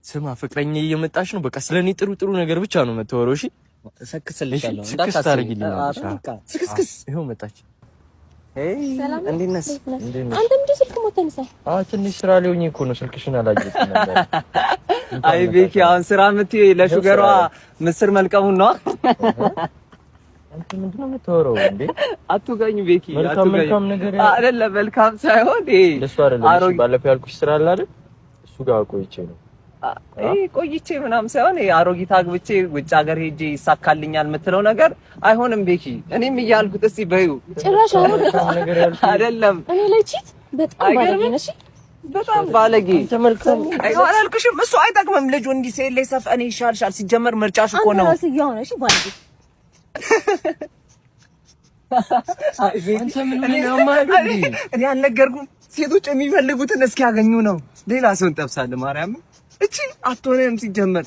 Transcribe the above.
ስማ ፍቅረኛ እየመጣች ነው። በቃ ስለኔ ጥሩ ነገር ብቻ ነው የምትወረው። እሺ ሰክስልሻለሁ እንዳታስታርጊልኝ። ስክስክስ ይሄው መጣች። እንዴት ነሽ? አንተ ምንድን ስልክ ሞተንሳ? ትንሽ ስራ ላይ ሆኜ እኮ ነው ስልክሽን አላየሁትም ነበር። አይ ቤኪ አሁን ስራ የምትይው ለሹገሯ ምስር መልቀሙን ነው። አንተ ምንድን ነው የምታወራው እንዴ? አትገኝ ቤኪ መልካም ነገር አይደለም። መልካም ሳይሆን ለሱ አይደለም። ባለፈው ያልኩሽ ስራ አለ አይደል? እሱ ጋር ቆይቼ ነው ቆይቼ ምናምን ሳይሆን አሮጊት አግብቼ ውጭ ሀገር ሄጄ ይሳካልኛል የምትለው ነገር አይሆንም ቤኪ። እኔም እያልኩት እስቲ በዩ ጭራሽ ነገር አይደለም። እኔ ላይ ቺት በጣም ባለጌ ነሽ፣ በጣም ባለጌ ተመልከም። አላልኩሽም? እሱ አይጠቅምም። ልጁ እንዲህ ሴሌ ሰፍ እኔ ይሻልሻል። ሲጀመር ምርጫሽ እኮ ነው። አንተ ራስህ ያሆነ እሺ ባለጌ። አንተ ምን ማለት ነው? እኔ አልነገርኩም። ሴቶች የሚፈልጉትን እስኪያገኙ ነው። ሌላ ሰው እንጠብሳለን። ማርያም እቺ አትሆነም ሲጀመር